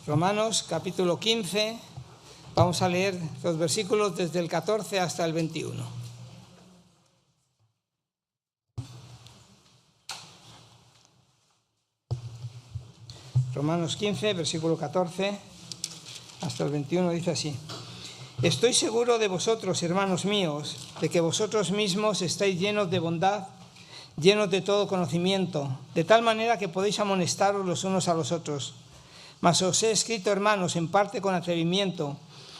Romanos capítulo 15, vamos a leer los versículos desde el 14 hasta el 21. Romanos 15, versículo 14 hasta el 21 dice así: Estoy seguro de vosotros, hermanos míos, de que vosotros mismos estáis llenos de bondad, llenos de todo conocimiento, de tal manera que podéis amonestaros los unos a los otros. Mas os he escrito, hermanos, en parte con atrevimiento,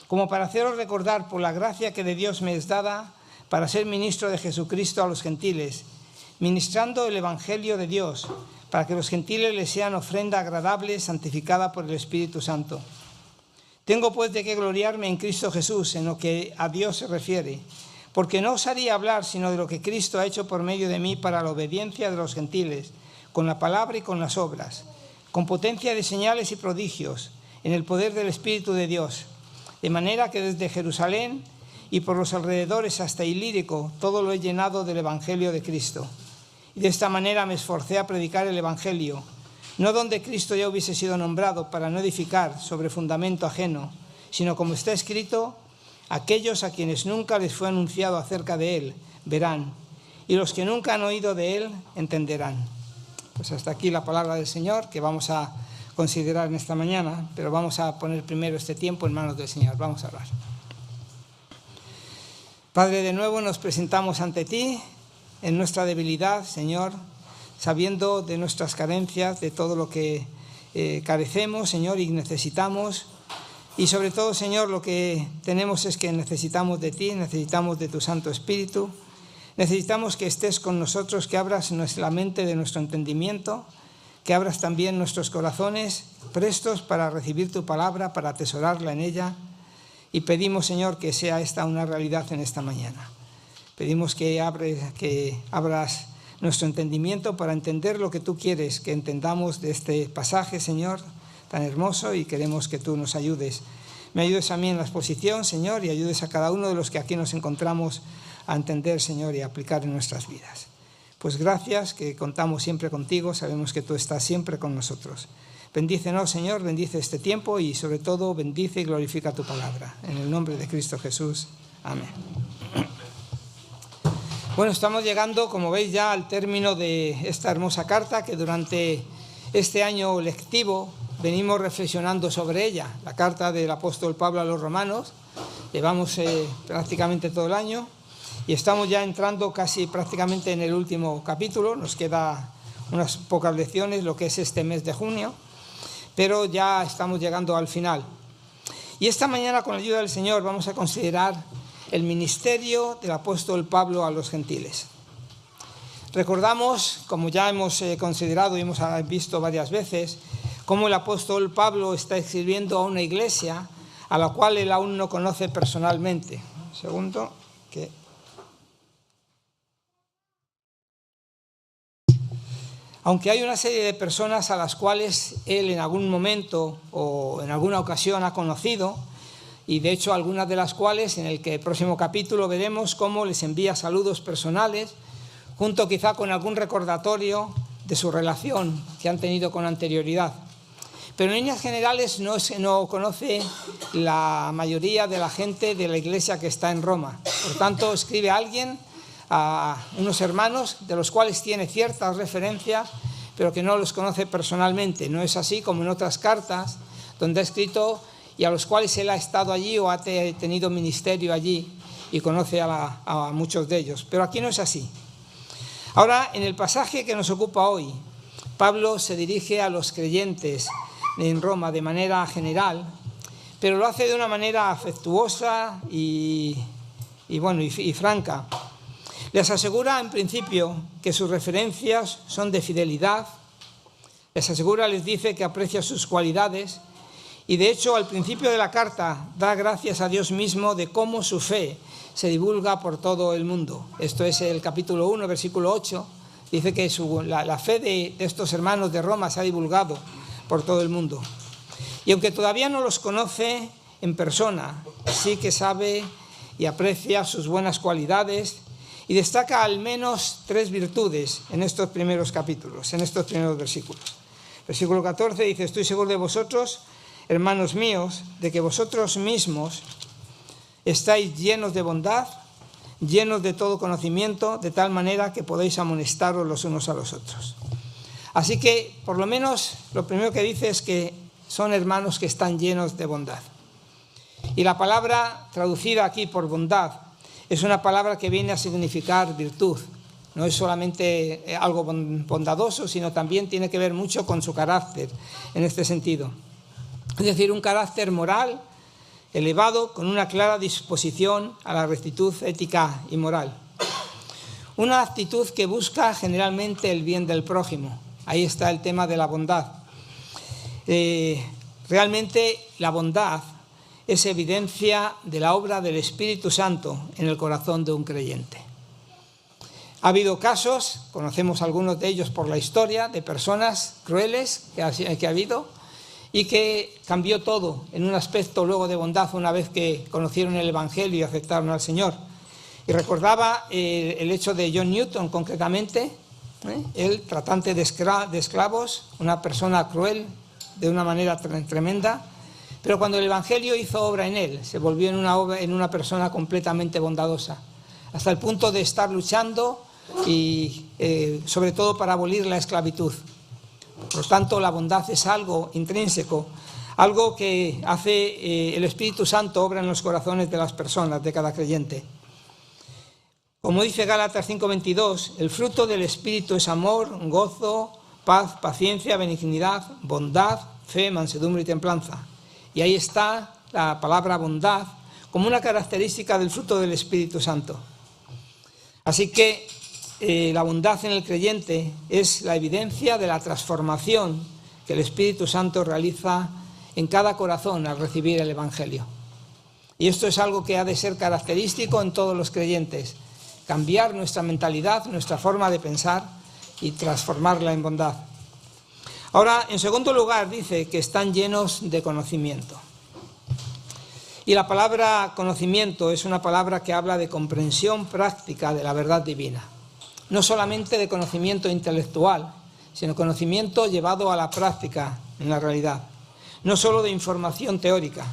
como para haceros recordar por la gracia que de Dios me es dada para ser ministro de Jesucristo a los gentiles, ministrando el Evangelio de Dios, para que los gentiles les sean ofrenda agradable, santificada por el Espíritu Santo. Tengo pues de qué gloriarme en Cristo Jesús en lo que a Dios se refiere, porque no osaría hablar sino de lo que Cristo ha hecho por medio de mí para la obediencia de los gentiles, con la palabra y con las obras, con potencia de señales y prodigios, en el poder del Espíritu de Dios, de manera que desde Jerusalén y por los alrededores hasta Ilírico todo lo he llenado del Evangelio de Cristo. Y de esta manera me esforcé a predicar el Evangelio, no donde Cristo ya hubiese sido nombrado, para no edificar sobre fundamento ajeno, sino como está escrito: aquellos a quienes nunca les fue anunciado acerca de Él verán, y los que nunca han oído de Él entenderán. Pues hasta aquí la palabra del Señor, que vamos a considerar en esta mañana, pero vamos a poner primero este tiempo en manos del Señor. Vamos a orar. Padre, de nuevo nos presentamos ante ti en nuestra debilidad, Señor, sabiendo de nuestras carencias, de todo lo que carecemos, Señor, y necesitamos. Y sobre todo, Señor, lo que tenemos es que necesitamos de ti, necesitamos de tu Santo Espíritu. Necesitamos que estés con nosotros, que abras la mente de nuestro entendimiento, que abras también nuestros corazones prestos para recibir tu palabra, para atesorarla en ella. Y pedimos, Señor, que sea esta una realidad en esta mañana. Pedimos que abras nuestro entendimiento para entender lo que tú quieres que entendamos de este pasaje, Señor, tan hermoso, y queremos que tú nos ayudes. Me ayudes a mí en la exposición, Señor, y ayudes a cada uno de los que aquí nos encontramos a entender, Señor, y a aplicar en nuestras vidas. Pues gracias, que contamos siempre contigo, sabemos que tú estás siempre con nosotros. Bendícenos, Señor, bendice este tiempo y sobre todo bendice y glorifica tu palabra. En el nombre de Cristo Jesús. Amén. Bueno, estamos llegando, como veis, ya al término de esta hermosa carta que durante este año lectivo venimos reflexionando sobre ella. La carta del apóstol Pablo a los romanos, llevamos prácticamente todo el año. Y estamos ya entrando casi prácticamente en el último capítulo, nos queda unas pocas lecciones, lo que es este mes de junio, pero ya estamos llegando al final. Y esta mañana, con la ayuda del Señor, vamos a considerar el ministerio del apóstol Pablo a los gentiles. Recordamos, como ya hemos considerado y hemos visto varias veces, cómo el apóstol Pablo está escribiendo a una iglesia a la cual él aún no conoce personalmente. Un segundo, que... Aunque hay una serie de personas a las cuales él en algún momento o en alguna ocasión ha conocido, y de hecho algunas de las cuales en el próximo capítulo veremos cómo les envía saludos personales, junto quizá con algún recordatorio de su relación que han tenido con anterioridad. Pero en líneas generales no conoce la mayoría de la gente de la iglesia que está en Roma. Por tanto, escribe a alguien, a unos hermanos de los cuales tiene ciertas referencias, pero que no los conoce personalmente. No es así como en otras cartas donde ha escrito y a los cuales él ha estado allí o ha tenido ministerio allí y conoce a muchos de ellos. Pero aquí no es así. Ahora, en el pasaje que nos ocupa hoy, Pablo se dirige a los creyentes en Roma de manera general, pero lo hace de una manera afectuosa y franca. Les asegura en principio que sus referencias son de fidelidad, les dice que aprecia sus cualidades y de hecho al principio de la carta da gracias a Dios mismo de cómo su fe se divulga por todo el mundo. Esto es el capítulo 1, versículo 8, dice que la fe de estos hermanos de Roma se ha divulgado por todo el mundo. Y aunque todavía no los conoce en persona, sí que sabe y aprecia sus buenas cualidades y destaca al menos 3 virtudes en estos primeros capítulos, en estos primeros versículos. Versículo 14 dice: estoy seguro de vosotros, hermanos míos, de que vosotros mismos estáis llenos de bondad, llenos de todo conocimiento, de tal manera que podéis amonestaros los unos a los otros. Así que, por lo menos, lo primero que dice es que son hermanos que están llenos de bondad. Y la palabra traducida aquí por bondad es una palabra que viene a significar virtud. No es solamente algo bondadoso, sino también tiene que ver mucho con su carácter en este sentido. Es decir, un carácter moral elevado con una clara disposición a la rectitud ética y moral. Una actitud que busca generalmente el bien del prójimo. Ahí está el tema de la bondad. Realmente la bondad es evidencia de la obra del Espíritu Santo en el corazón de un creyente. Ha habido casos, conocemos algunos de ellos por la historia, de personas crueles que ha habido y que cambió todo en un aspecto luego de bondad una vez que conocieron el Evangelio y aceptaron al Señor. Y recordaba el hecho de John Newton concretamente, él tratante de esclavos, una persona cruel de una manera tremenda, pero cuando el Evangelio hizo obra en él, se volvió en una persona completamente bondadosa, hasta el punto de estar luchando y sobre todo para abolir la esclavitud. Por lo tanto, la bondad es algo intrínseco, algo que hace el Espíritu Santo obra en los corazones de las personas, de cada creyente. Como dice Gálatas 5:22, el fruto del Espíritu es amor, gozo, paz, paciencia, benignidad, bondad, fe, mansedumbre y templanza. Y ahí está la palabra bondad como una característica del fruto del Espíritu Santo. Así que la bondad en el creyente es la evidencia de la transformación que el Espíritu Santo realiza en cada corazón al recibir el Evangelio. Y esto es algo que ha de ser característico en todos los creyentes, cambiar nuestra mentalidad, nuestra forma de pensar y transformarla en bondad. Ahora, en segundo lugar, dice que están llenos de conocimiento. Y la palabra conocimiento es una palabra que habla de comprensión práctica de la verdad divina. No solamente de conocimiento intelectual, sino conocimiento llevado a la práctica en la realidad. No solo de información teórica.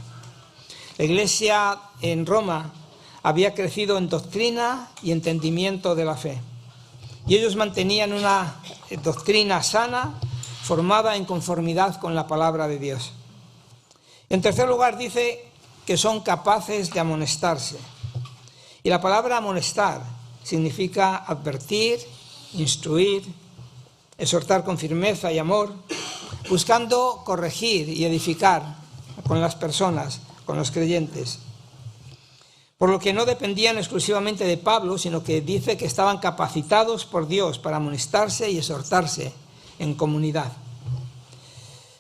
La Iglesia en Roma había crecido en doctrina y entendimiento de la fe. Y ellos mantenían una doctrina sana, formada en conformidad con la palabra de Dios. En tercer lugar, dice que son capaces de amonestarse. Y la palabra amonestar significa advertir, instruir, exhortar con firmeza y amor, buscando corregir y edificar con las personas, con los creyentes. Por lo que no dependían exclusivamente de Pablo, sino que dice que estaban capacitados por Dios para amonestarse y exhortarse en comunidad.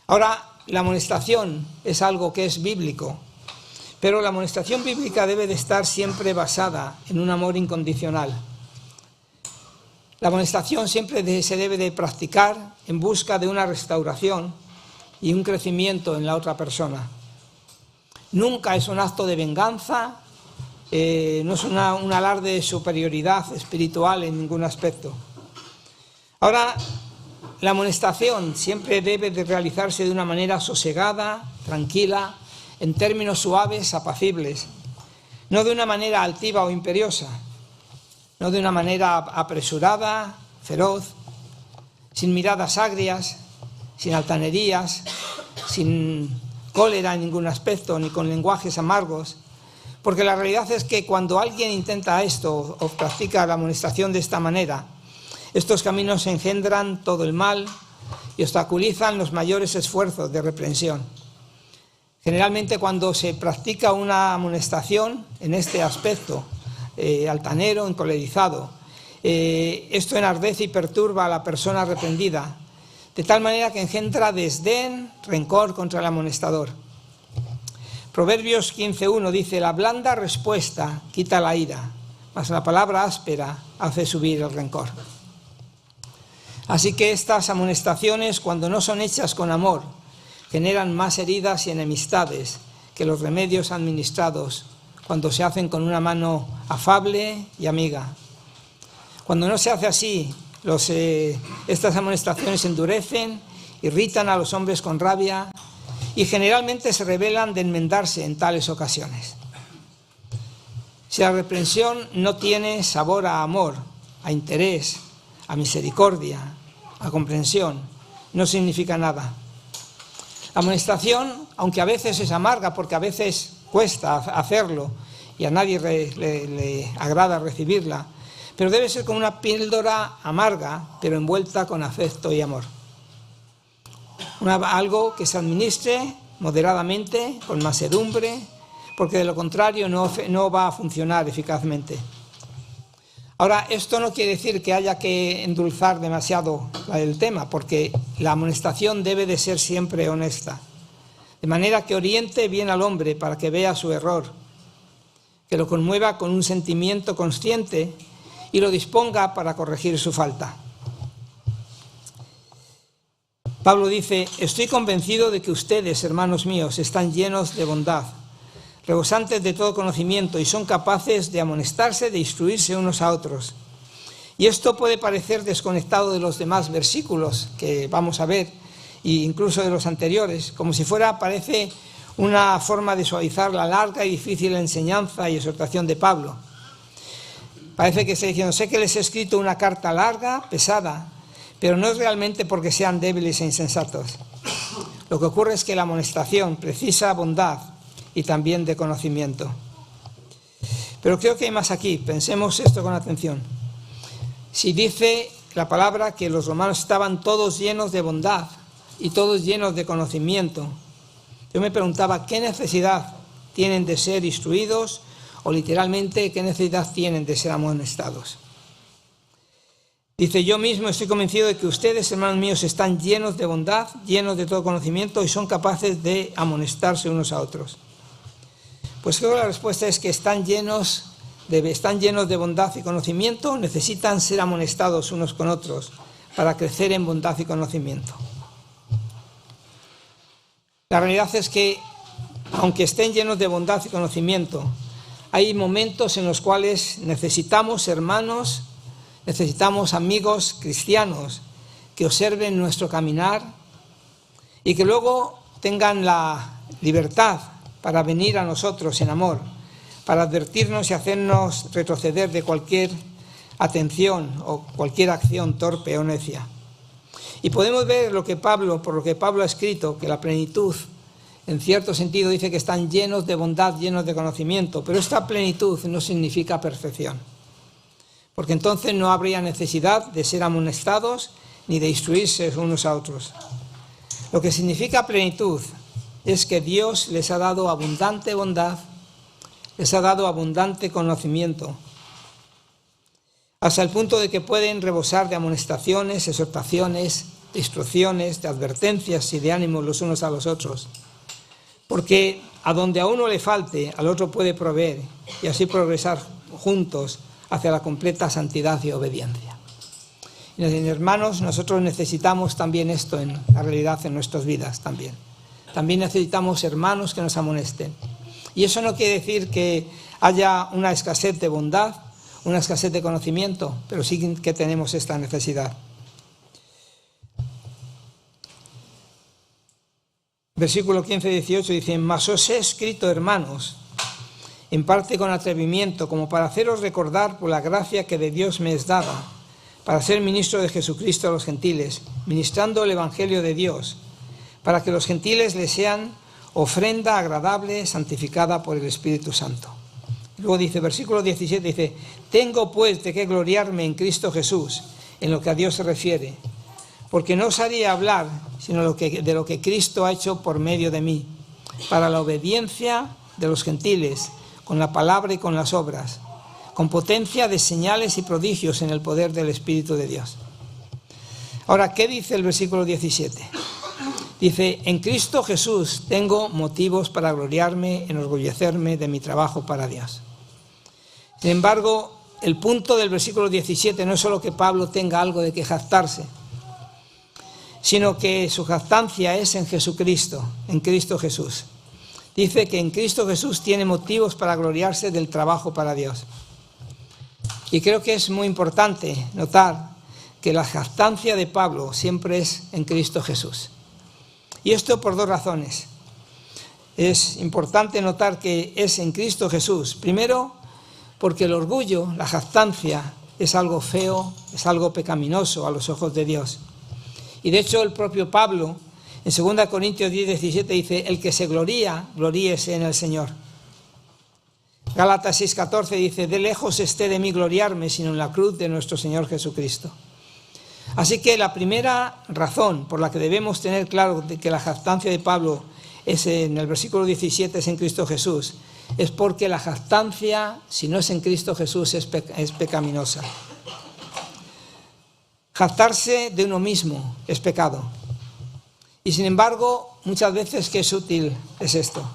Ahora, la amonestación es algo que es bíblico, pero la amonestación bíblica debe de estar siempre basada en un amor incondicional. La amonestación siempre se debe de practicar en busca de una restauración y un crecimiento en la otra persona. Nunca es un acto de venganza, no es un alarde de superioridad espiritual en ningún aspecto. Ahora, la amonestación siempre debe de realizarse de una manera sosegada, tranquila, en términos suaves, apacibles, no de una manera altiva o imperiosa, no de una manera apresurada, feroz, sin miradas agrias, sin altanerías, sin cólera en ningún aspecto, ni con lenguajes amargos, porque la realidad es que cuando alguien intenta esto o practica la amonestación de esta manera, estos caminos engendran todo el mal y obstaculizan los mayores esfuerzos de reprensión. Generalmente cuando se practica una amonestación en este aspecto, altanero, encolerizado, esto enardece y perturba a la persona reprendida, de tal manera que engendra desdén, rencor contra el amonestador. Proverbios 15:1 dice: la blanda respuesta quita la ira, mas la palabra áspera hace subir el rencor. Así que estas amonestaciones, cuando no son hechas con amor, generan más heridas y enemistades que los remedios administrados cuando se hacen con una mano afable y amiga. Cuando no se hace así, estas amonestaciones endurecen, irritan a los hombres con rabia y generalmente se revelan de enmendarse en tales ocasiones. Si la reprensión no tiene sabor a amor, a interés, a misericordia, a comprensión, no significa nada. La amonestación, aunque a veces es amarga, porque a veces cuesta hacerlo y a nadie le agrada recibirla, pero debe ser como una píldora amarga, pero envuelta con afecto y amor. Algo que se administre moderadamente, con mansedumbre, porque de lo contrario no va a funcionar eficazmente. Ahora, esto no quiere decir que haya que endulzar demasiado el tema, porque la amonestación debe de ser siempre honesta, de manera que oriente bien al hombre para que vea su error, que lo conmueva con un sentimiento consciente y lo disponga para corregir su falta. Pablo dice: estoy convencido de que ustedes, hermanos míos, están llenos de bondad, rebosantes de todo conocimiento y son capaces de amonestarse, de instruirse unos a otros. Y esto puede parecer desconectado de los demás versículos que vamos a ver, e incluso de los anteriores, como si parece una forma de suavizar la larga y difícil enseñanza y exhortación de Pablo. Parece que está diciendo: sé que les he escrito una carta larga, pesada, pero no es realmente porque sean débiles e insensatos. Lo que ocurre es que la amonestación precisa bondad y también de conocimiento. Pero creo que hay más aquí, pensemos esto con atención. Si dice la palabra que los romanos estaban todos llenos de bondad y todos llenos de conocimiento, yo me preguntaba qué necesidad tienen de ser instruidos o literalmente qué necesidad tienen de ser amonestados. Dice: yo mismo estoy convencido de que ustedes, hermanos míos, están llenos de bondad, llenos de todo conocimiento y son capaces de amonestarse unos a otros. Pues creo que la respuesta es que están llenos de bondad y conocimiento, necesitan ser amonestados unos con otros para crecer en bondad y conocimiento. La realidad es que, aunque estén llenos de bondad y conocimiento, hay momentos en los cuales necesitamos hermanos, necesitamos amigos cristianos que observen nuestro caminar y que luego tengan la libertad para venir a nosotros en amor, para advertirnos y hacernos retroceder de cualquier atención o cualquier acción torpe o necia. Y podemos ver por lo que Pablo ha escrito, que la plenitud, en cierto sentido, dice que están llenos de bondad, llenos de conocimiento, pero esta plenitud no significa perfección, porque entonces no habría necesidad de ser amonestados ni de instruirse unos a otros. Lo que significa plenitud es que Dios les ha dado abundante bondad, les ha dado abundante conocimiento, hasta el punto de que pueden rebosar de amonestaciones, exhortaciones, de instrucciones, de advertencias y de ánimos los unos a los otros. Porque a donde a uno le falte, al otro puede proveer y así progresar juntos hacia la completa santidad y obediencia. Y hermanos, nosotros necesitamos también esto en la realidad en nuestras vidas también. También necesitamos hermanos que nos amonesten. Y eso no quiere decir que haya una escasez de bondad, una escasez de conocimiento, pero sí que tenemos esta necesidad. Versículo 15-18 dice: mas os he escrito, hermanos, en parte con atrevimiento, como para haceros recordar por la gracia que de Dios me es dada, para ser ministro de Jesucristo a los gentiles, ministrando el Evangelio de Dios, para que los gentiles le sean ofrenda agradable, santificada por el Espíritu Santo. Luego dice, versículo 17, dice: tengo pues de qué gloriarme en Cristo Jesús, en lo que a Dios se refiere, porque no os haría hablar sino de lo que Cristo ha hecho por medio de mí, para la obediencia de los gentiles, con la palabra y con las obras, con potencia de señales y prodigios en el poder del Espíritu de Dios. Ahora, ¿qué dice el versículo 17? Dice: en Cristo Jesús tengo motivos para gloriarme, enorgullecerme de mi trabajo para Dios. Sin embargo, el punto del versículo 17 no es solo que Pablo tenga algo de que jactarse, sino que su jactancia es en Jesucristo, en Cristo Jesús. Dice que en Cristo Jesús tiene motivos para gloriarse del trabajo para Dios. Y creo que es muy importante notar que la jactancia de Pablo siempre es en Cristo Jesús. Y esto por dos razones. es importante notar que es en Cristo Jesús. Primero, porque el orgullo, la jactancia, es algo feo, es algo pecaminoso a los ojos de Dios. Y de hecho el propio Pablo, en 2 Corintios 10:17 dice, el que se gloría, gloríese en el Señor. Gálatas 6:14 dice, de lejos esté de mí gloriarme, sino en la cruz de nuestro Señor Jesucristo. Así que la primera razón por la que debemos tener claro de que la jactancia de Pablo es en el versículo 17 es en Cristo Jesús, es porque la jactancia, si no es en Cristo Jesús, es pecaminosa. Jactarse de uno mismo es pecado. Y sin embargo, muchas veces qué sutil es esto.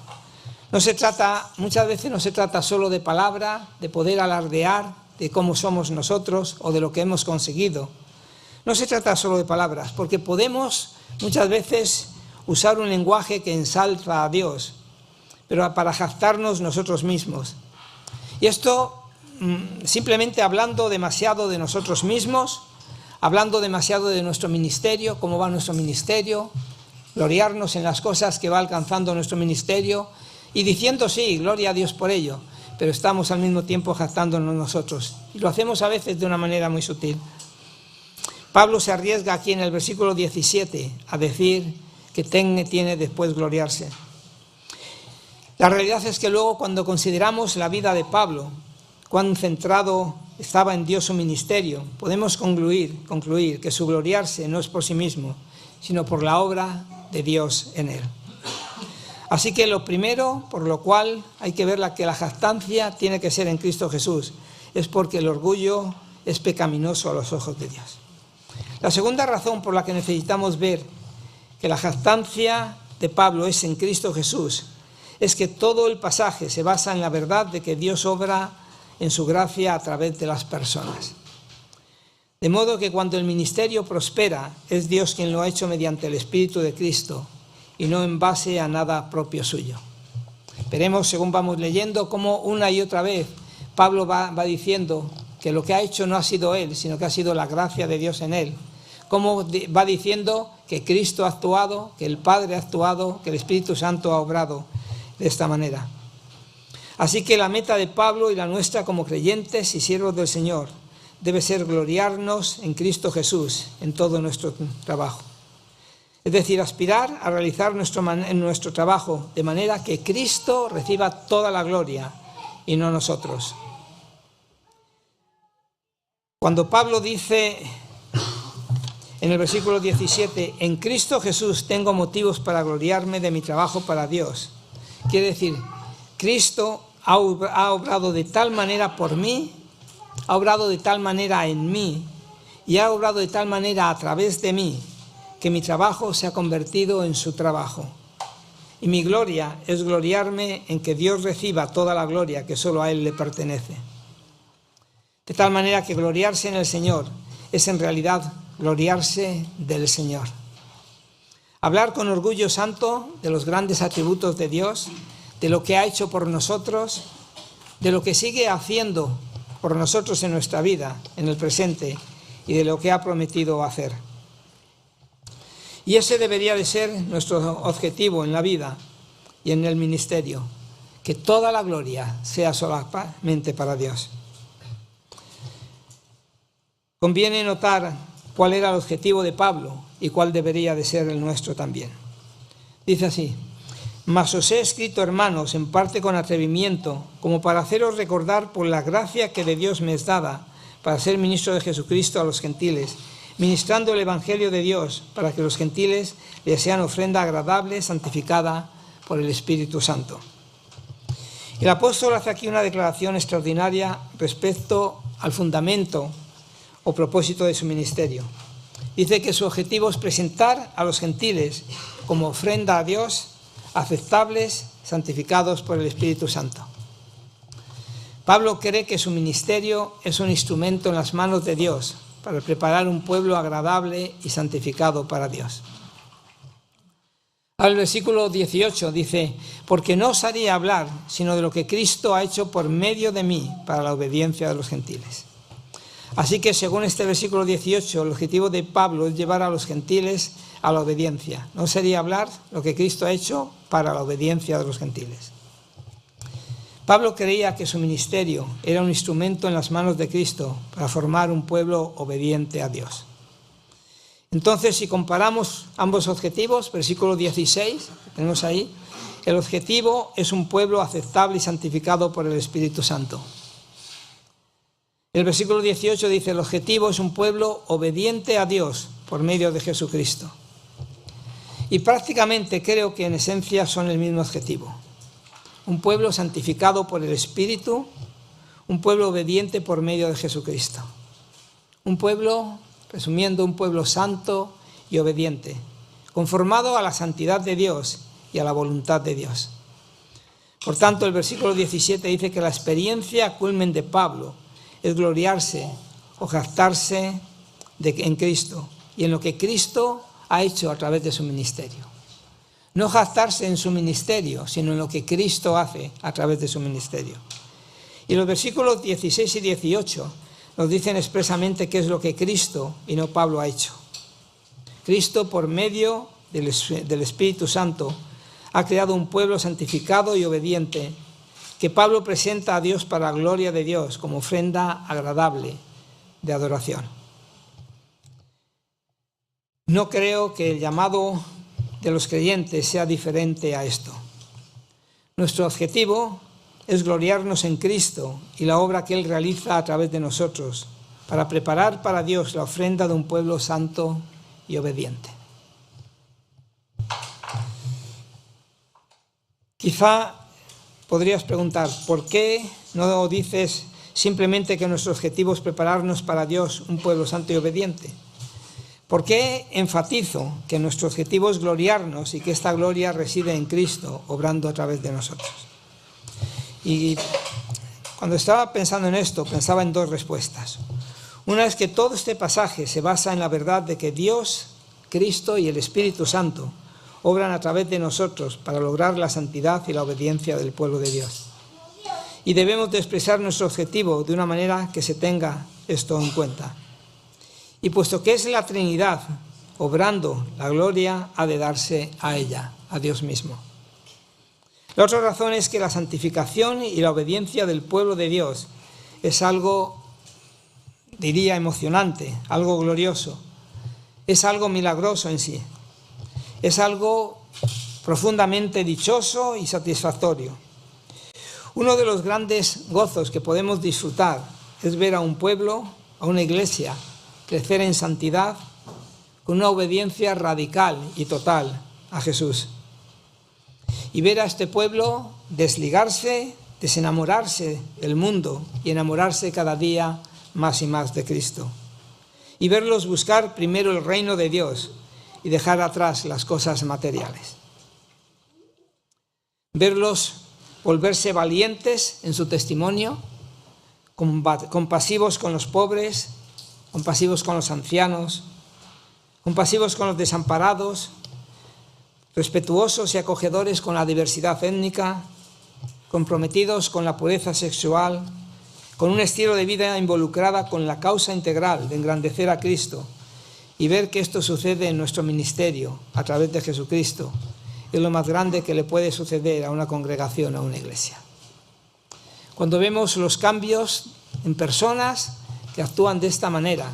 Muchas veces no se trata solo de palabra, de poder alardear de cómo somos nosotros o de lo que hemos conseguido. No se trata solo de palabras, porque podemos muchas veces usar un lenguaje que ensalza a Dios, pero para jactarnos nosotros mismos. Y esto simplemente hablando demasiado de nosotros mismos, hablando demasiado de nuestro ministerio, cómo va nuestro ministerio, gloriarnos en las cosas que va alcanzando nuestro ministerio y diciendo sí, gloria a Dios por ello, pero estamos al mismo tiempo jactándonos nosotros. Y lo hacemos a veces de una manera muy sutil. Pablo se arriesga aquí en el versículo 17 a decir que tiene después gloriarse. La realidad es que luego cuando consideramos la vida de Pablo, cuán centrado estaba en Dios su ministerio, podemos concluir que su gloriarse no es por sí mismo, sino por la obra de Dios en él. Así que lo primero, por lo cual hay que ver que la jactancia tiene que ser en Cristo Jesús, es porque el orgullo es pecaminoso a los ojos de Dios. La segunda razón por la que necesitamos ver que la jactancia de Pablo es en Cristo Jesús es que todo el pasaje se basa en la verdad de que Dios obra en su gracia a través de las personas. De modo que cuando el ministerio prospera, es Dios quien lo ha hecho mediante el Espíritu de Cristo y no en base a nada propio suyo. Veremos, según vamos leyendo, cómo una y otra vez Pablo va diciendo que lo que ha hecho no ha sido él, sino que ha sido la gracia de Dios en él. Cómo va diciendo que Cristo ha actuado, que el Padre ha actuado, que el Espíritu Santo ha obrado de esta manera. Así que la meta de Pablo y la nuestra como creyentes y siervos del Señor debe ser gloriarnos en Cristo Jesús en todo nuestro trabajo. Es decir, aspirar a realizar nuestro trabajo de manera que Cristo reciba toda la gloria y no nosotros. Cuando Pablo dice en el versículo 17, en Cristo Jesús tengo motivos para gloriarme de mi trabajo para Dios, quiere decir, Cristo ha obrado de tal manera por mí, ha obrado de tal manera en mí y ha obrado de tal manera a través de mí que mi trabajo se ha convertido en su trabajo. Y mi gloria es gloriarme en que Dios reciba toda la gloria que solo a Él le pertenece. De tal manera que gloriarse en el Señor es en realidad gloriarse del Señor. Hablar con orgullo santo de los grandes atributos de Dios, de lo que ha hecho por nosotros, de lo que sigue haciendo por nosotros en nuestra vida, en el presente, y de lo que ha prometido hacer. Y ese debería de ser nuestro objetivo en la vida y en el ministerio, que toda la gloria sea solamente para Dios. Conviene notar cuál era el objetivo de Pablo y cuál debería de ser el nuestro también. Dice así, mas os he escrito, hermanos, en parte con atrevimiento, como para haceros recordar por la gracia que de Dios me es dada, para ser ministro de Jesucristo a los gentiles, ministrando el Evangelio de Dios, para que los gentiles les sean ofrenda agradable, santificada por el Espíritu Santo. El apóstol hace aquí una declaración extraordinaria respecto al fundamento o propósito de su ministerio. Dice que su objetivo es presentar a los gentiles como ofrenda a Dios, aceptables, santificados por el Espíritu Santo. Pablo cree que su ministerio es un instrumento en las manos de Dios para preparar un pueblo agradable y santificado para Dios. Al versículo 18 dice, porque no os haría hablar sino de lo que Cristo ha hecho por medio de mí para la obediencia de los gentiles. Así que según este versículo 18, el objetivo de Pablo es llevar a los gentiles a la obediencia. No sería hablar lo que Cristo ha hecho para la obediencia de los gentiles. Pablo creía que su ministerio era un instrumento en las manos de Cristo para formar un pueblo obediente a Dios. Entonces, si comparamos ambos objetivos, versículo 16, tenemos ahí, el objetivo es un pueblo aceptable y santificado por el Espíritu Santo. El versículo 18 dice, el objetivo es un pueblo obediente a Dios por medio de Jesucristo. Y prácticamente creo que en esencia son el mismo objetivo. Un pueblo santificado por el Espíritu, un pueblo obediente por medio de Jesucristo. Un pueblo, resumiendo, un pueblo santo y obediente, conformado a la santidad de Dios y a la voluntad de Dios. Por tanto, el versículo 17 dice que la experiencia culmen de Pablo es gloriarse o jactarse en Cristo y en lo que Cristo ha hecho a través de su ministerio. No jactarse en su ministerio, sino en lo que Cristo hace a través de su ministerio. Y los versículos 16 y 18 nos dicen expresamente qué es lo que Cristo y no Pablo ha hecho. Cristo, por medio del Espíritu Santo, ha creado un pueblo santificado y obediente que Pablo presenta a Dios para la gloria de Dios como ofrenda agradable de adoración. No creo que el llamado de los creyentes sea diferente a esto. Nuestro objetivo es gloriarnos en Cristo y la obra que Él realiza a través de nosotros para preparar para Dios la ofrenda de un pueblo santo y obediente. Quizá podrías preguntar, ¿por qué no dices simplemente que nuestro objetivo es prepararnos para Dios, un pueblo santo y obediente? ¿Por qué enfatizo que nuestro objetivo es gloriarnos y que esta gloria reside en Cristo, obrando a través de nosotros? Y cuando estaba pensando en esto, pensaba en dos respuestas. Una es que todo este pasaje se basa en la verdad de que Dios, Cristo y el Espíritu Santo obran a través de nosotros para lograr la santidad y la obediencia del pueblo de Dios. Y debemos de expresar nuestro objetivo de una manera que se tenga esto en cuenta. Y puesto que es la Trinidad obrando, la gloria ha de darse a ella, a Dios mismo. La otra razón es que la santificación y la obediencia del pueblo de Dios es algo, diría, emocionante, algo glorioso, es algo milagroso en sí, es algo profundamente dichoso y satisfactorio. Uno de los grandes gozos que podemos disfrutar es ver a un pueblo, a una iglesia, crecer en santidad con una obediencia radical y total a Jesús. Y ver a este pueblo desligarse, desenamorarse del mundo y enamorarse cada día más y más de Cristo. Y verlos buscar primero el reino de Dios y dejar atrás las cosas materiales. Verlos volverse valientes en su testimonio, compasivos con los pobres, compasivos con los ancianos, compasivos con los desamparados, respetuosos y acogedores con la diversidad étnica, comprometidos con la pureza sexual, con un estilo de vida involucrada con la causa integral de engrandecer a Cristo y ver que esto sucede en nuestro ministerio a través de Jesucristo es lo más grande que le puede suceder a una congregación, a una iglesia. Cuando vemos los cambios en personas que actúan de esta manera,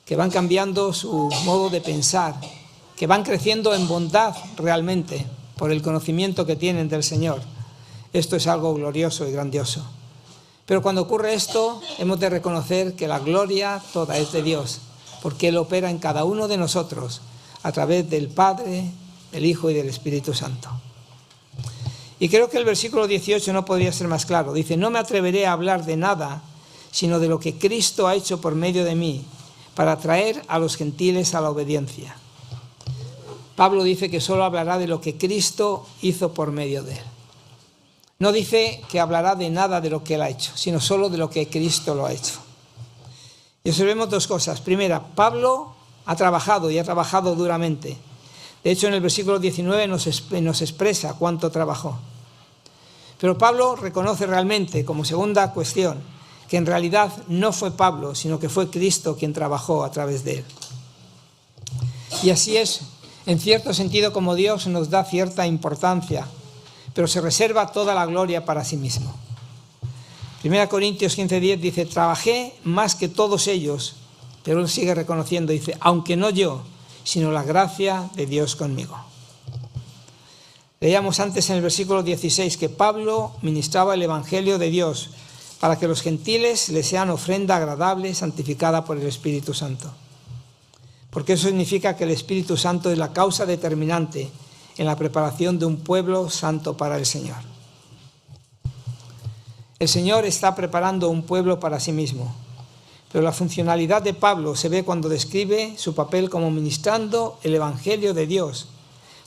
que van cambiando su modo de pensar, que van creciendo en bondad realmente por el conocimiento que tienen del Señor, esto es algo glorioso y grandioso. Pero cuando ocurre esto, hemos de reconocer que la gloria toda es de Dios, porque Él opera en cada uno de nosotros a través del Padre, del Hijo y del Espíritu Santo. Y creo que el versículo 18 no podría ser más claro. Dice, no me atreveré a hablar de nada, sino de lo que Cristo ha hecho por medio de mí, para traer a los gentiles a la obediencia. Pablo dice que solo hablará de lo que Cristo hizo por medio de él. No dice que hablará de nada de lo que él ha hecho, sino solo de lo que Cristo lo ha hecho. Y observemos dos cosas. Primera, Pablo ha trabajado y ha trabajado duramente. De hecho, en el versículo 19 nos expresa cuánto trabajó. Pero Pablo reconoce realmente, como segunda cuestión, que en realidad no fue Pablo, sino que fue Cristo quien trabajó a través de él. Y así es en cierto sentido como Dios nos da cierta importancia, pero se reserva toda la gloria para sí mismo. 1 Corintios 15:10 dice, trabajé más que todos ellos, pero él sigue reconociendo, dice, aunque no yo, sino la gracia de Dios conmigo. Leíamos antes en el versículo 16 que Pablo ministraba el Evangelio de Dios para que los gentiles le sean ofrenda agradable, santificada por el Espíritu Santo. Porque eso significa que el Espíritu Santo es la causa determinante en la preparación de un pueblo santo para el Señor. El Señor está preparando un pueblo para sí mismo, pero la funcionalidad de Pablo se ve cuando describe su papel como ministrando el Evangelio de Dios,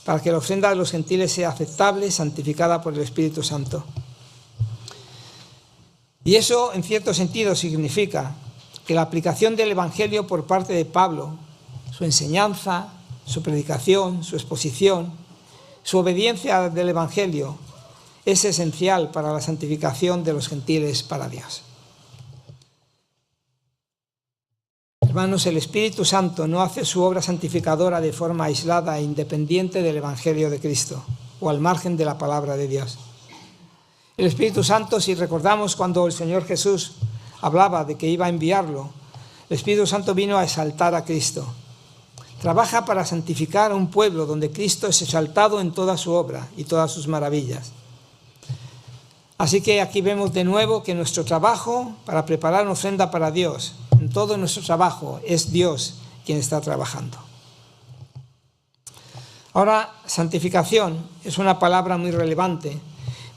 para que la ofrenda de los gentiles sea aceptable, santificada por el Espíritu Santo. Y eso, en cierto sentido, significa que la aplicación del Evangelio por parte de Pablo, su enseñanza, su predicación, su exposición, su obediencia del Evangelio, es esencial para la santificación de los gentiles para Dios. Hermanos, el Espíritu Santo no hace su obra santificadora de forma aislada e independiente del Evangelio de Cristo o al margen de la palabra de Dios. El Espíritu Santo, si recordamos cuando el Señor Jesús hablaba de que iba a enviarlo, el Espíritu Santo vino a exaltar a Cristo. Trabaja para santificar a un pueblo donde Cristo es exaltado en toda su obra y todas sus maravillas. Así que aquí vemos de nuevo que nuestro trabajo para preparar una ofrenda para Dios, en todo nuestro trabajo, es Dios quien está trabajando. Ahora, santificación es una palabra muy relevante,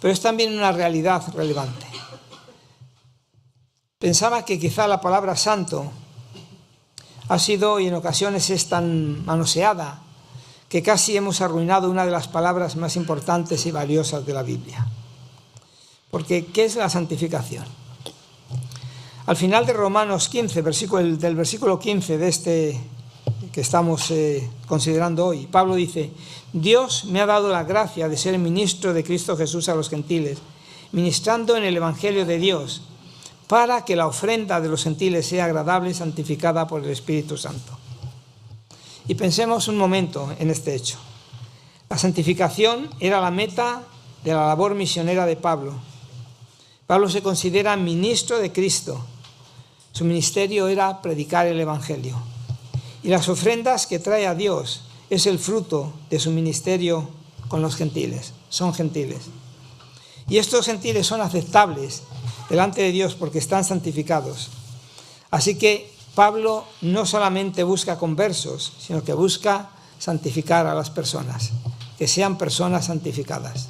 pero es también una realidad relevante. Pensaba que quizá la palabra santo ha sido y en ocasiones es tan manoseada que casi hemos arruinado una de las palabras más importantes y valiosas de la Biblia. Porque, ¿qué es la santificación? Al final de Romanos 15, del versículo 15 de este que estamos considerando hoy, Pablo dice, Dios me ha dado la gracia de ser ministro de Cristo Jesús a los gentiles, ministrando en el Evangelio de Dios, para que la ofrenda de los gentiles sea agradable y santificada por el Espíritu Santo. Y pensemos un momento en este hecho. La santificación era la meta de la labor misionera de Pablo. Pablo se considera ministro de Cristo. Su ministerio era predicar el Evangelio. Y las ofrendas que trae a Dios es el fruto de su ministerio con los gentiles. Son gentiles. Y estos gentiles son aceptables delante de Dios porque están santificados. Así que Pablo no solamente busca conversos, sino que busca santificar a las personas, que sean personas santificadas.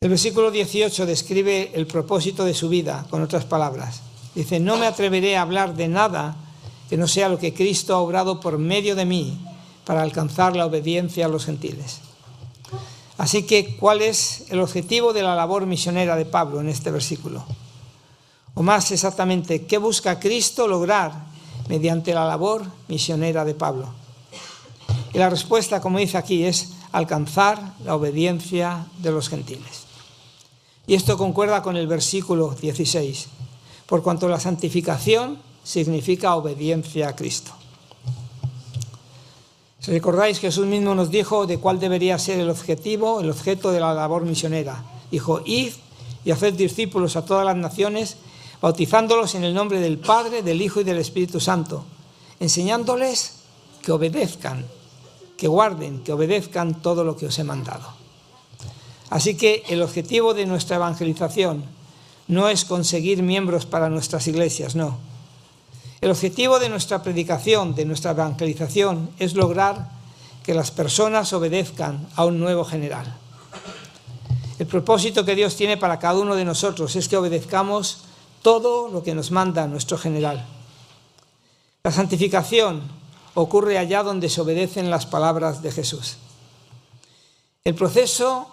El versículo 18 describe el propósito de su vida, con otras palabras. Dice, no me atreveré a hablar de nada que no sea lo que Cristo ha obrado por medio de mí para alcanzar la obediencia a los gentiles. Así que, ¿cuál es el objetivo de la labor misionera de Pablo en este versículo? O más exactamente, ¿qué busca Cristo lograr mediante la labor misionera de Pablo? Y la respuesta, como dice aquí, es alcanzar la obediencia de los gentiles. Y esto concuerda con el versículo 16, por cuanto la santificación significa obediencia a Cristo. Si recordáis, Jesús mismo nos dijo de cuál debería ser el objeto de la labor misionera. Dijo, id y haced discípulos a todas las naciones, bautizándolos en el nombre del Padre, del Hijo y del Espíritu Santo, enseñándoles que obedezcan, que guarden, que obedezcan todo lo que os he mandado. Así que el objetivo de nuestra evangelización no es conseguir miembros para nuestras iglesias, no. El objetivo de nuestra predicación, de nuestra evangelización, es lograr que las personas obedezcan a un nuevo general. El propósito que Dios tiene para cada uno de nosotros es que obedezcamos todo lo que nos manda nuestro general. La santificación ocurre allá donde se obedecen las palabras de Jesús. El proceso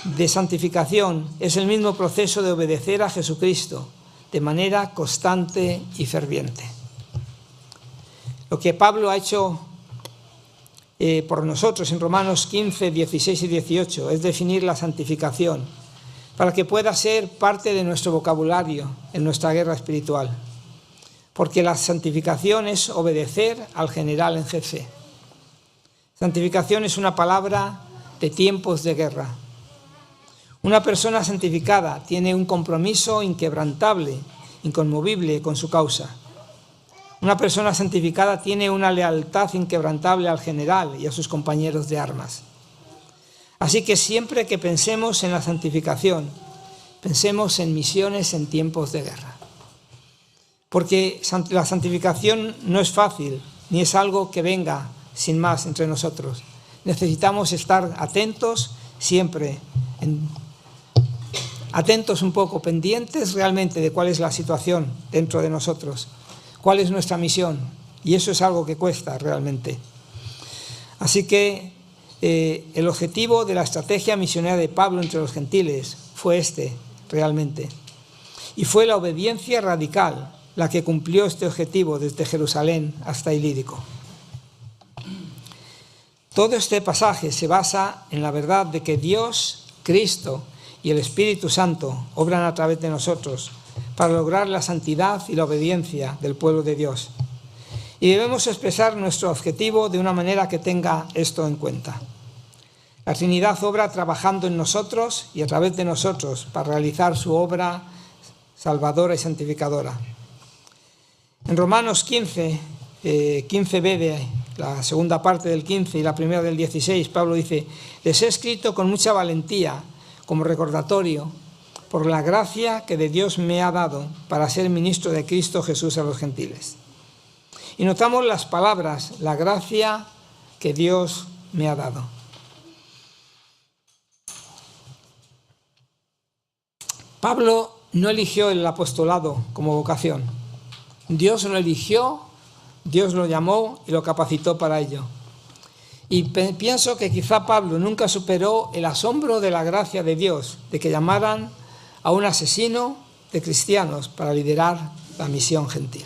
de santificación es el mismo proceso de obedecer a Jesucristo de manera constante y ferviente. Lo que Pablo ha hecho por nosotros en Romanos 15, 16 y 18 es definir la santificación para que pueda ser parte de nuestro vocabulario en nuestra guerra espiritual. Porque la santificación es obedecer al general en jefe, Santificación es una palabra de tiempos de guerra. Una persona santificada tiene un compromiso inquebrantable, inconmovible con su causa. Una persona santificada tiene una lealtad inquebrantable al general y a sus compañeros de armas. Así que siempre que pensemos en la santificación, pensemos en misiones en tiempos de guerra. Porque la santificación no es fácil, ni es algo que venga sin más entre nosotros. Necesitamos estar atentos siempre, atentos un poco, pendientes realmente de cuál es la situación dentro de nosotros, cuál es nuestra misión, y eso es algo que cuesta realmente. Así que el objetivo de la estrategia misionera de Pablo entre los gentiles fue realmente. Y fue la obediencia radical la que cumplió este objetivo desde Jerusalén hasta Ilírico. Todo este pasaje se basa en la verdad de que Dios, Cristo y el Espíritu Santo obran a través de nosotros para lograr la santidad y la obediencia del pueblo de Dios. Y debemos expresar nuestro objetivo de una manera que tenga esto en cuenta. La Trinidad obra trabajando en nosotros y a través de nosotros para realizar su obra salvadora y santificadora. En Romanos 15, 15b, la segunda parte del 15 y la primera del 16, Pablo dice: les he escrito con mucha valentía, como recordatorio, por la gracia que de Dios me ha dado para ser ministro de Cristo Jesús a los gentiles. Y notamos las palabras, la gracia que Dios me ha dado. Pablo no eligió el apostolado como vocación. Dios lo eligió, Dios lo llamó y lo capacitó para ello. Y pienso que quizá Pablo nunca superó el asombro de la gracia de Dios, de que llamaran a un asesino de cristianos para liderar la misión gentil.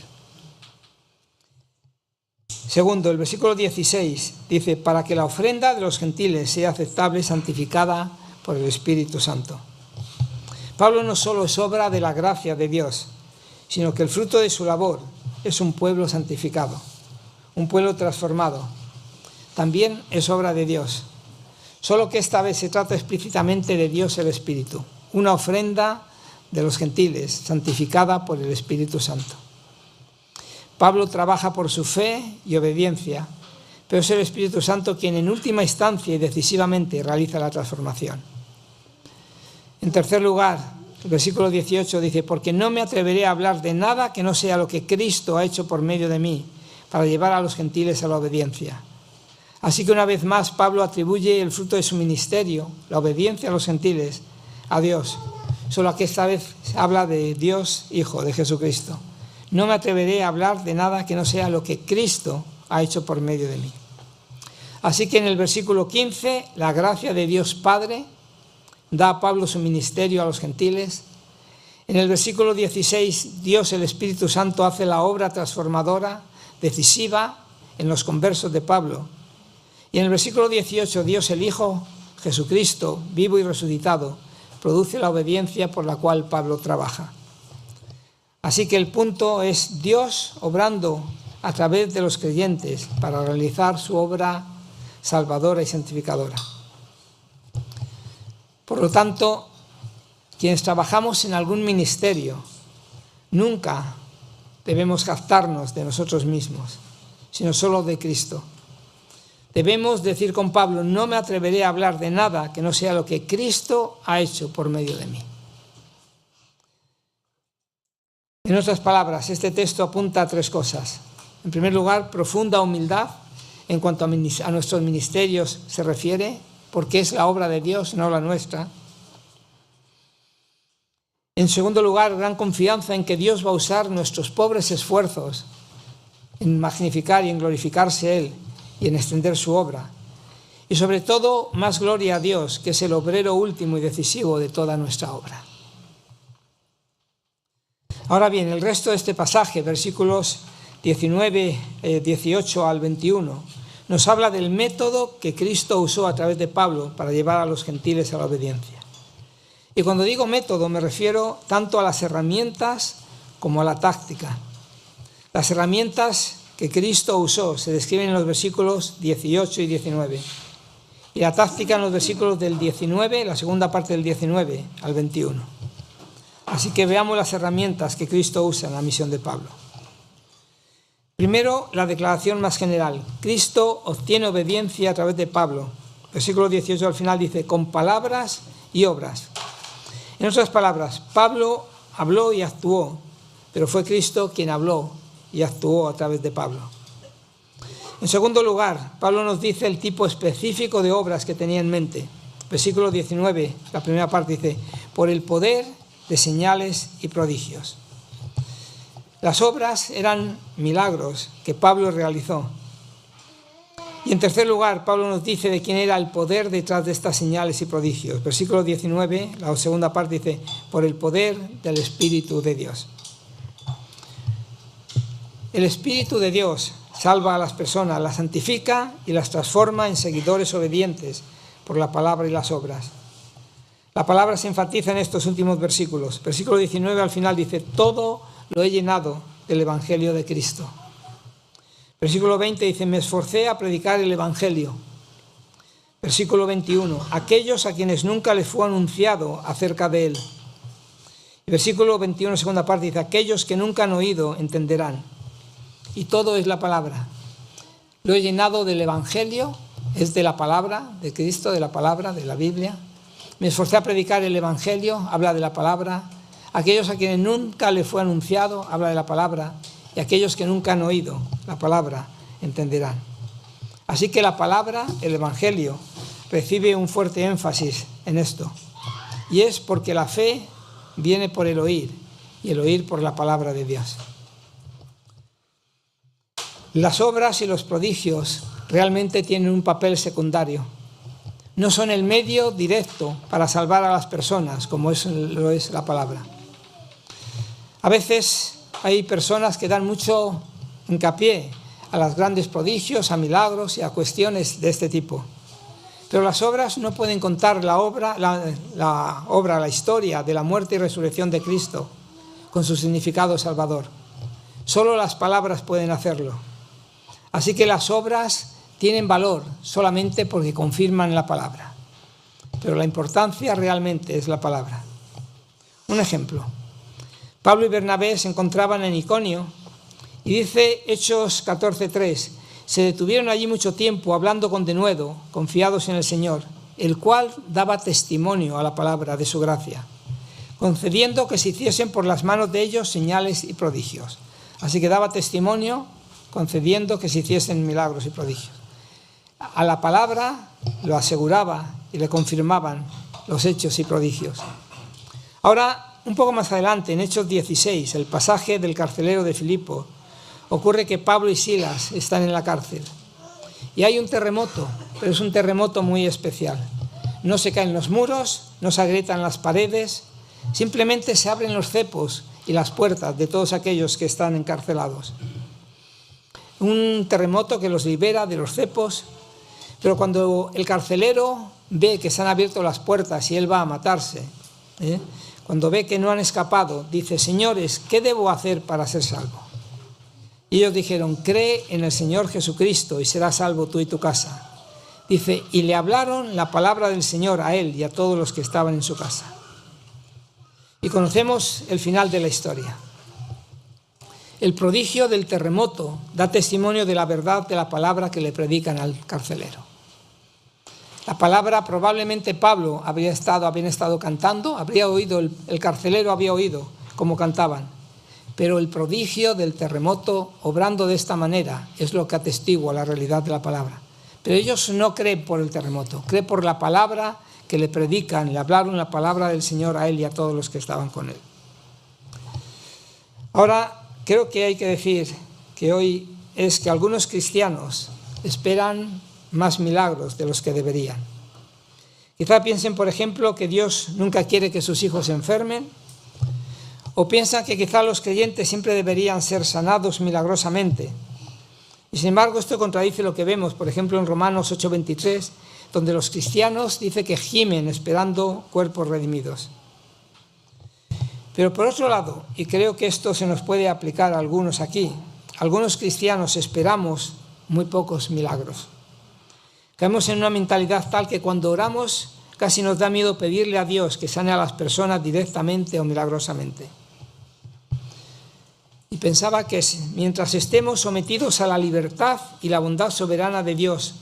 Segundo, el versículo 16 dice: para que la ofrenda de los gentiles sea aceptable y santificada por el Espíritu Santo. Pablo no solo es obra de la gracia de Dios, sino que el fruto de su labor es un pueblo santificado, un pueblo transformado. También es obra de Dios, solo que esta vez se trata explícitamente de Dios el Espíritu, una ofrenda de los gentiles, santificada por el Espíritu Santo. Pablo trabaja por su fe y obediencia, pero es el Espíritu Santo quien en última instancia y decisivamente realiza la transformación. En tercer lugar, el versículo 18 dice: porque no me atreveré a hablar de nada que no sea lo que Cristo ha hecho por medio de mí, para llevar a los gentiles a la obediencia. Así que una vez más Pablo atribuye el fruto de su ministerio, la obediencia a los gentiles, a Dios, solo que esta vez habla de Dios Hijo, de Jesucristo. No me atreveré a hablar de nada que no sea lo que Cristo ha hecho por medio de mí. Así que en el versículo 15, la gracia de Dios Padre da a Pablo su ministerio a los gentiles. En el versículo 16, Dios el Espíritu Santo hace la obra transformadora, decisiva en los conversos de Pablo. Y en el versículo 18, Dios el Hijo, Jesucristo, vivo y resucitado, produce la obediencia por la cual Pablo trabaja. Así que el punto es Dios obrando a través de los creyentes para realizar su obra salvadora y santificadora. Por lo tanto, quienes trabajamos en algún ministerio, nunca debemos jactarnos de nosotros mismos, sino solo de Cristo. Debemos decir con Pablo: no me atreveré a hablar de nada que no sea lo que Cristo ha hecho por medio de mí. En otras palabras, este texto apunta a tres cosas. En primer lugar, profunda humildad en cuanto a nuestros ministerios se refiere, porque es la obra de Dios, no la nuestra. En segundo lugar, gran confianza en que Dios va a usar nuestros pobres esfuerzos en magnificar y en glorificarse Él y en extender su obra. Y sobre todo, más gloria a Dios, que es el obrero último y decisivo de toda nuestra obra. Ahora bien, el resto de este pasaje, versículos 19, 18 al 21, nos habla del método que Cristo usó a través de Pablo para llevar a los gentiles a la obediencia. Y cuando digo método me refiero tanto a las herramientas como a la táctica. Las herramientas que Cristo usó se describen en los versículos 18 y 19. Y la táctica en los versículos del 19, la segunda parte del 19 al 21. Así que veamos las herramientas que Cristo usa en la misión de Pablo. Primero, la declaración más general. Cristo obtiene obediencia a través de Pablo. Versículo 18 al final dice, con palabras y obras. En otras palabras, Pablo habló y actuó, pero fue Cristo quien habló y actuó a través de Pablo. En segundo lugar, Pablo nos dice el tipo específico de obras que tenía en mente. Versículo 19, la primera parte dice, por el poder de señales y prodigios. Las obras eran milagros que Pablo realizó. Y en tercer lugar, Pablo nos dice de quién era el poder detrás de estas señales y prodigios. Versículo 19, la segunda parte dice, por el poder del Espíritu de Dios. El Espíritu de Dios salva a las personas, las santifica y las transforma en seguidores obedientes por la palabra y las obras. La palabra se enfatiza en estos últimos versículos. Versículo 19 al final dice, todo lo he llenado del Evangelio de Cristo. Versículo 20 dice, me esforcé a predicar el Evangelio. Versículo 21, aquellos a quienes nunca les fue anunciado acerca de él. Y versículo 21, segunda parte, dice, aquellos que nunca han oído entenderán. Y todo es la palabra. Lo he llenado del Evangelio, es de la palabra de Cristo, de la palabra, de la Biblia. Me esforcé a predicar el Evangelio, habla de la palabra. Aquellos a quienes nunca les fue anunciado, habla de la palabra. Y aquellos que nunca han oído la palabra, entenderán. Así que la palabra, el Evangelio, recibe un fuerte énfasis en esto. Y es porque la fe viene por el oír, y el oír por la palabra de Dios. Las obras y los prodigios realmente tienen un papel secundario. No son el medio directo para salvar a las personas, como lo es la palabra. A veces hay personas que dan mucho hincapié a los grandes prodigios, a milagros y a cuestiones de este tipo. Pero las obras no pueden contar la historia de la muerte y resurrección de Cristo con su significado salvador. Solo las palabras pueden hacerlo. Así que las obras tienen valor solamente porque confirman la palabra. Pero la importancia realmente es la palabra. Un ejemplo. Pablo y Bernabé se encontraban en Iconio y dice Hechos 14:3, se detuvieron allí mucho tiempo hablando con denuedo, confiados en el Señor, el cual daba testimonio a la palabra de su gracia, concediendo que se hiciesen por las manos de ellos señales y prodigios. Así que daba testimonio, concediendo que se hiciesen milagros y prodigios. A la palabra lo aseguraba y le confirmaban los hechos y prodigios. Ahora, un poco más adelante, en Hechos 16, el pasaje del carcelero de Filipo, ocurre que Pablo y Silas están en la cárcel. Y hay un terremoto, pero es un terremoto muy especial. No se caen los muros, no se agrietan las paredes, simplemente se abren los cepos y las puertas de todos aquellos que están encarcelados. Un terremoto que los libera de los cepos, pero cuando el carcelero ve que se han abierto las puertas y él va a matarse, cuando ve que no han escapado, dice, señores, ¿qué debo hacer para ser salvo? Y ellos dijeron, cree en el Señor Jesucristo y serás salvo tú y tu casa. Dice, y le hablaron la palabra del Señor a él y a todos los que estaban en su casa. Y conocemos el final de la historia. El prodigio del terremoto da testimonio de la verdad de la palabra que le predican al carcelero. La palabra probablemente Pablo habían estado cantando, habría oído, el carcelero había oído cómo cantaban. Pero el prodigio del terremoto, obrando de esta manera, es lo que atestigua la realidad de la palabra. Pero ellos no creen por el terremoto, creen por la palabra que le predican, le hablaron la palabra del Señor a él y a todos los que estaban con él. Ahora, creo que hay que decir que hoy es que algunos cristianos esperan más milagros de los que deberían. Quizá piensen, por ejemplo, que Dios nunca quiere que sus hijos se enfermen, o piensan que quizá los creyentes siempre deberían ser sanados milagrosamente. Y sin embargo, esto contradice lo que vemos, por ejemplo, en Romanos 8:23, donde los cristianos dice que gimen esperando cuerpos redimidos. Pero por otro lado, y creo que esto se nos puede aplicar a algunos aquí, algunos cristianos esperamos muy pocos milagros. Caemos en una mentalidad tal que cuando oramos casi nos da miedo pedirle a Dios que sane a las personas directamente o milagrosamente. Y pensaba que mientras estemos sometidos a la libertad y la bondad soberana de Dios,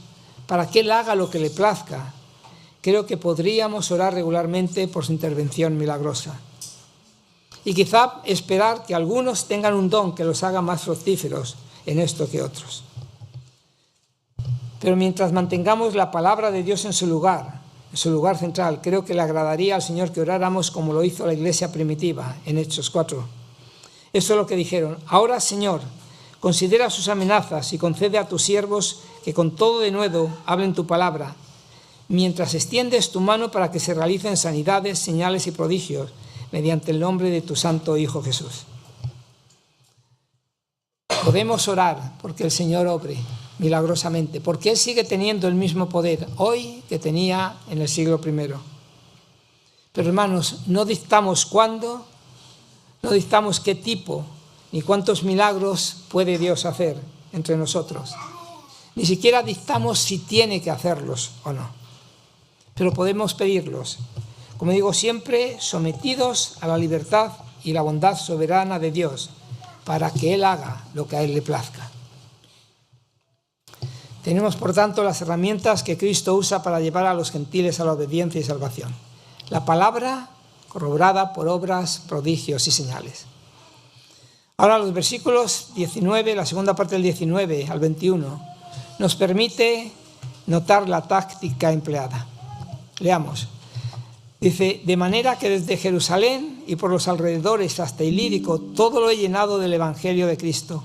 para que Él haga lo que le plazca, creo que podríamos orar regularmente por su intervención milagrosa. Y quizá esperar que algunos tengan un don que los haga más fructíferos en esto que otros. Pero mientras mantengamos la palabra de Dios en su lugar central, creo que le agradaría al Señor que oráramos como lo hizo la iglesia primitiva en Hechos 4. Esto es lo que dijeron: ahora, Señor, considera sus amenazas y concede a tus siervos que con todo denuedo hablen tu palabra, mientras extiendes tu mano para que se realicen sanidades, señales y prodigios mediante el nombre de tu santo Hijo Jesús. Podemos orar porque el Señor obre milagrosamente, porque Él sigue teniendo el mismo poder hoy que tenía en el siglo I. Pero hermanos, no dictamos cuándo, no dictamos qué tipo, ni cuántos milagros puede Dios hacer entre nosotros. Ni siquiera dictamos si tiene que hacerlos o no. Pero podemos pedirlos, como digo siempre, sometidos a la libertad y la bondad soberana de Dios, para que Él haga lo que a Él le plazca. Tenemos, por tanto, las herramientas que Cristo usa para llevar a los gentiles a la obediencia y salvación. La palabra corroborada por obras, prodigios y señales. Ahora los versículos 19, la segunda parte del 19 al 21, nos permite notar la táctica empleada. Leamos. Dice: de manera que desde Jerusalén y por los alrededores hasta Ilírico todo lo he llenado del Evangelio de Cristo.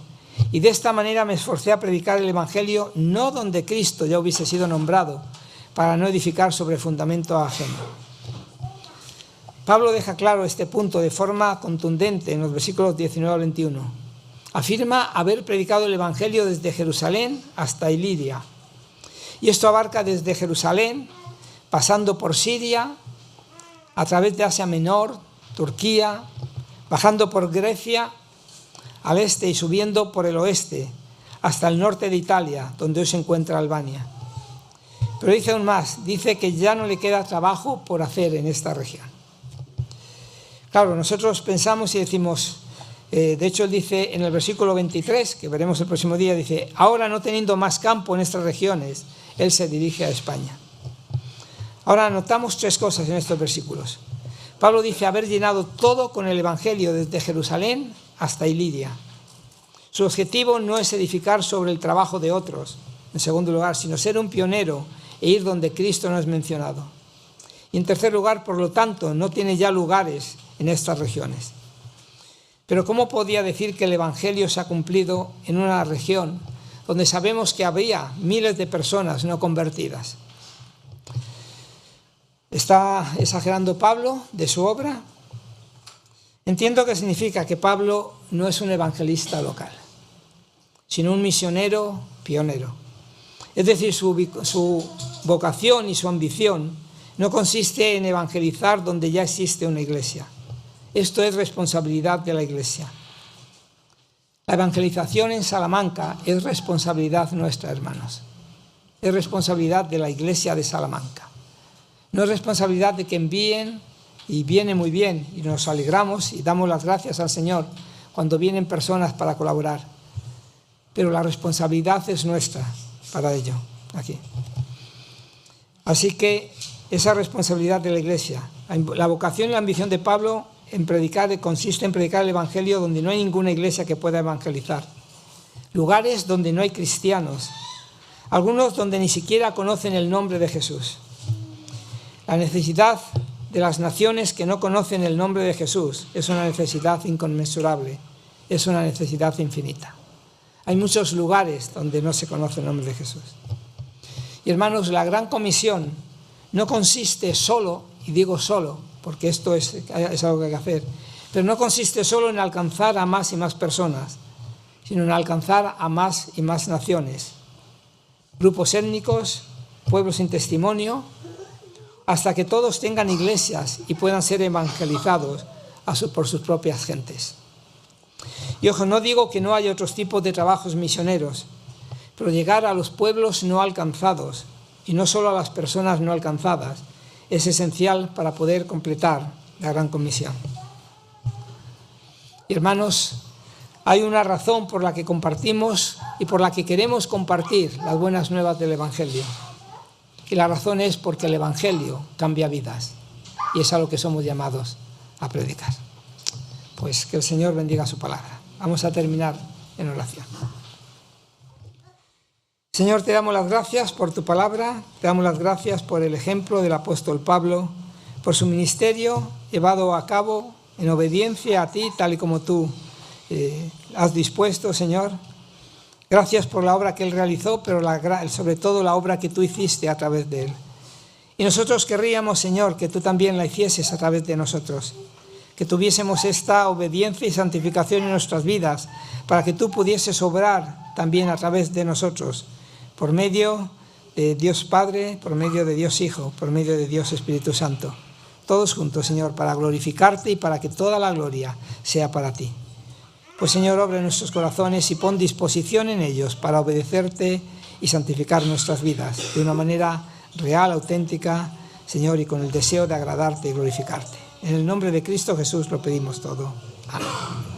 Y de esta manera me esforcé a predicar el Evangelio no donde Cristo ya hubiese sido nombrado, para no edificar sobre fundamento ajeno. Pablo deja claro este punto de forma contundente en los versículos 19 al 21. Afirma haber predicado el Evangelio desde Jerusalén hasta Iliria. Y esto abarca desde Jerusalén, pasando por Siria, a través de Asia Menor, Turquía, bajando por Grecia al este y subiendo por el oeste hasta el norte de Italia, donde hoy se encuentra Albania. Pero dice aún más, dice que ya no le queda trabajo por hacer en esta región. Claro, nosotros pensamos y decimos, de hecho él dice en el versículo 23, que veremos el próximo día, dice: ahora no teniendo más campo en estas regiones, él se dirige a España. Ahora notamos tres cosas en estos versículos. Pablo dice haber llenado todo con el Evangelio desde Jerusalén hasta Iliria. Su objetivo no es edificar sobre el trabajo de otros, en segundo lugar, sino ser un pionero e ir donde Cristo no es mencionado. Y en tercer lugar, por lo tanto, no tiene ya lugares en estas regiones. Pero ¿cómo podía decir que el Evangelio se ha cumplido en una región donde sabemos que había miles de personas no convertidas? ¿Está exagerando Pablo de su obra? Entiendo que significa que Pablo no es un evangelista local, sino un misionero pionero. Es decir, su vocación y su ambición no consiste en evangelizar donde ya existe una iglesia. Esto es responsabilidad de la iglesia. La evangelización en Salamanca es responsabilidad nuestra, hermanos. Es responsabilidad de la iglesia de Salamanca. No es responsabilidad de que envíen, y viene muy bien, y nos alegramos y damos las gracias al Señor cuando vienen personas para colaborar. Pero la responsabilidad es nuestra para ello, aquí. Así que esa responsabilidad de la iglesia, la vocación y la ambición de Pablo consiste en predicar el Evangelio donde no hay ninguna iglesia que pueda evangelizar. Lugares donde no hay cristianos, algunos donde ni siquiera conocen el nombre de Jesús. La necesidad de las naciones que no conocen el nombre de Jesús es una necesidad inconmensurable, es una necesidad infinita. Hay muchos lugares donde no se conoce el nombre de Jesús. Y hermanos, la gran comisión no consiste solo, y digo solo, porque esto es algo que hay que hacer, pero no consiste solo en alcanzar a más y más personas, sino en alcanzar a más y más naciones, grupos étnicos, pueblos sin testimonio, hasta que todos tengan iglesias y puedan ser evangelizados por sus propias gentes. Y ojo, no digo que no haya otros tipos de trabajos misioneros, pero llegar a los pueblos no alcanzados, y no solo a las personas no alcanzadas, es esencial para poder completar la gran comisión. Y hermanos, hay una razón por la que compartimos y por la que queremos compartir las buenas nuevas del Evangelio. Y la razón es porque el Evangelio cambia vidas, y es a lo que somos llamados a predicar. Pues que el Señor bendiga su palabra. Vamos a terminar en oración. Señor, te damos las gracias por tu palabra, te damos las gracias por el ejemplo del apóstol Pablo, por su ministerio llevado a cabo en obediencia a ti, tal y como tú has dispuesto, Señor. Gracias por la obra que él realizó, pero sobre todo la obra que tú hiciste a través de él. Y nosotros querríamos, Señor, que tú también la hicieses a través de nosotros, que tuviésemos esta obediencia y santificación en nuestras vidas, para que tú pudieses obrar también a través de nosotros, por medio de Dios Padre, por medio de Dios Hijo, por medio de Dios Espíritu Santo. Todos juntos, Señor, para glorificarte y para que toda la gloria sea para ti. Pues, Señor, obra en nuestros corazones y pon disposición en ellos para obedecerte y santificar nuestras vidas de una manera real, auténtica, Señor, y con el deseo de agradarte y glorificarte. En el nombre de Cristo Jesús lo pedimos todo. Amén.